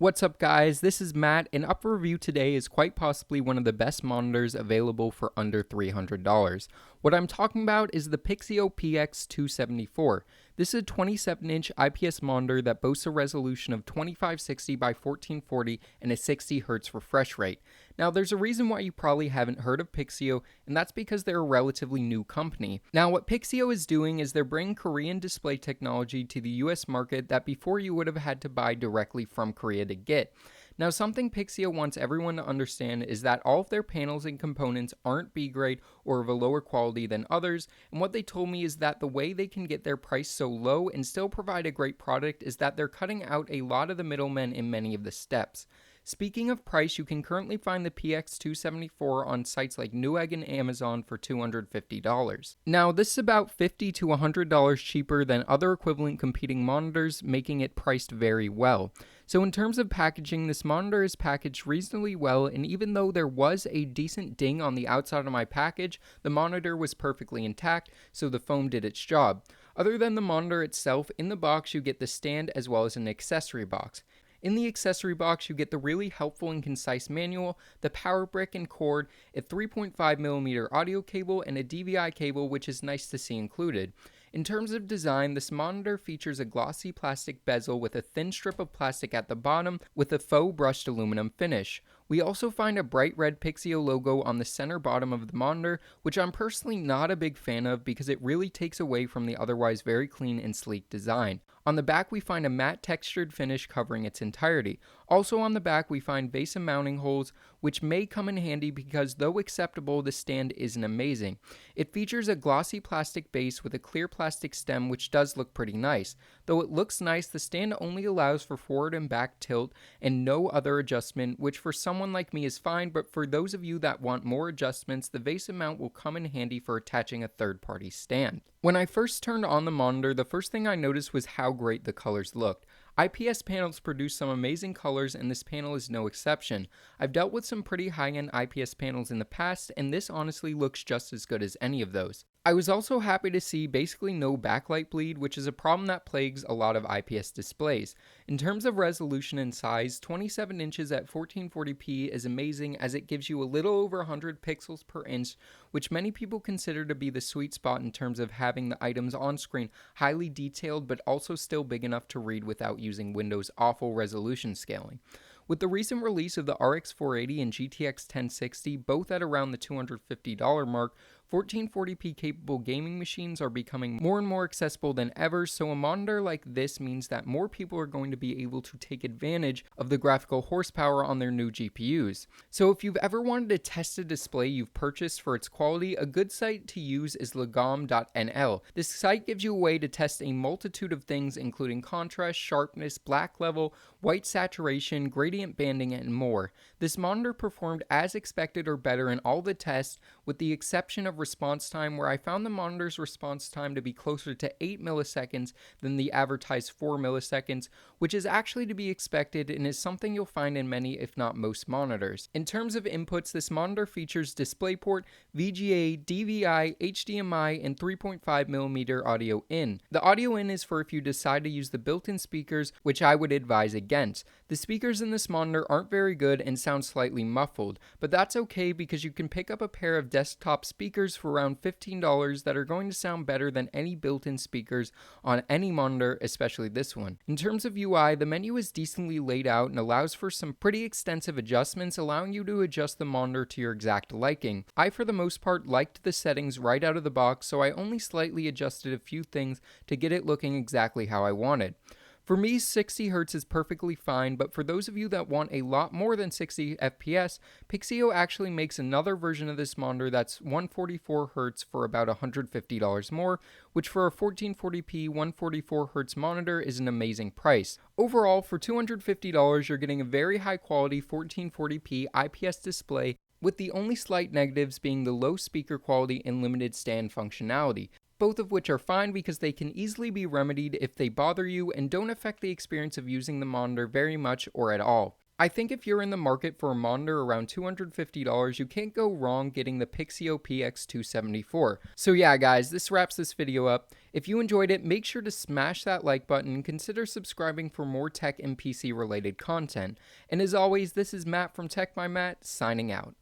What's up guys, this is Matt, and up for review today is quite possibly one of the best monitors available for under $300. What I'm talking about is the Pixio PX274. This is a 27-inch IPS monitor that boasts a resolution of 2560 by 1440 and a 60 Hz refresh rate. Now there's a reason why you probably haven't heard of Pixio, and that's because they're a relatively new company. Now what Pixio is doing is they're bringing Korean display technology to the US market that before you would have had to buy directly from Korea to get. Now something Pixio wants everyone to understand is that all of their panels and components aren't B grade or of a lower quality than others, and what they told me is that the way they can get their price so low and still provide a great product is that they're cutting out a lot of the middlemen in many of the steps. Speaking of price, you can currently find the PX274 on sites like Newegg and Amazon for $250. Now, this is about $50 to $100 cheaper than other equivalent competing monitors, making it priced very well. So in terms of packaging, this monitor is packaged reasonably well, and even though there was a decent ding on the outside of my package, the monitor was perfectly intact, so the foam did its job. Other than the monitor itself, in the box you get the stand as well as an accessory box. In the accessory box, you get the really helpful and concise manual, the power brick and cord, a 3.5mm audio cable, and a DVI cable, which is nice to see included. In terms of design, this monitor features a glossy plastic bezel with a thin strip of plastic at the bottom with a faux brushed aluminum finish. We also find a bright red Pixio logo on the center bottom of the monitor, which I'm personally not a big fan of because it really takes away from the otherwise very clean and sleek design. On the back we find a matte textured finish covering its entirety. Also on the back we find VESA mounting holes, which may come in handy because though acceptable, the stand isn't amazing. It features a glossy plastic base with a clear plastic stem, which does look pretty nice. Though it looks nice, the stand only allows for forward and back tilt and no other adjustment, which for someone like me is fine, but for those of you that want more adjustments, the VESA mount will come in handy for attaching a third-party stand. When I first turned on the monitor, the first thing I noticed was how great the colors looked. IPS panels produce some amazing colors, and this panel is no exception. I've dealt with some pretty high-end IPS panels in the past, and this honestly looks just as good as any of those. I was also happy to see basically no backlight bleed, which is a problem that plagues a lot of IPS displays. In terms of resolution and size, 27 inches at 1440p is amazing as it gives you a little over 100 pixels per inch, which many people consider to be the sweet spot in terms of having the items on screen highly detailed but also still big enough to read without using Windows' awful resolution scaling. With the recent release of the RX 480 and GTX 1060, both at around the $250 mark, 1440p capable gaming machines are becoming more and more accessible than ever, so a monitor like this means that more people are going to be able to take advantage of the graphical horsepower on their new GPUs. So if you've ever wanted to test a display you've purchased for its quality, a good site to use is legom.nl. This site gives you a way to test a multitude of things including contrast, sharpness, black level, white saturation, gradient banding, and more. This monitor performed as expected or better in all the tests, with the exception of response time, where I found the monitor's response time to be closer to 8 milliseconds than the advertised 4 milliseconds, which is actually to be expected and is something you'll find in many if not most monitors. In terms of inputs, this monitor features DisplayPort, VGA, DVI, HDMI, and 3.5mm audio in. The audio in is for if you decide to use the built-in speakers, which I would advise against. The speakers in this monitor aren't very good and sound slightly muffled, but that's okay because you can pick up a pair of desktop speakers for around $15 that are going to sound better than any built-in speakers on any monitor, especially this one. In terms of UI, the menu is decently laid out and allows for some pretty extensive adjustments, allowing you to adjust the monitor to your exact liking. I, for the most part, liked the settings right out of the box, so I only slightly adjusted a few things to get it looking exactly how I wanted. For me, 60 Hz is perfectly fine, but for those of you that want a lot more than 60 FPS, Pixio actually makes another version of this monitor that's 144 Hz for about $150 more, which for a 1440p 144 Hz monitor is an amazing price. Overall, for $250, you're getting a very high quality 1440p IPS display, with the only slight negatives being the low speaker quality and limited stand functionality, both of which are fine because they can easily be remedied if they bother you and don't affect the experience of using the monitor very much or at all. I think if you're in the market for a monitor around $250, you can't go wrong getting the Pixio PX274. So yeah guys, this wraps this video up. If you enjoyed it, make sure to smash that like button and consider subscribing for more tech and PC related content. And as always, this is Matt from Tech by Matt, signing out.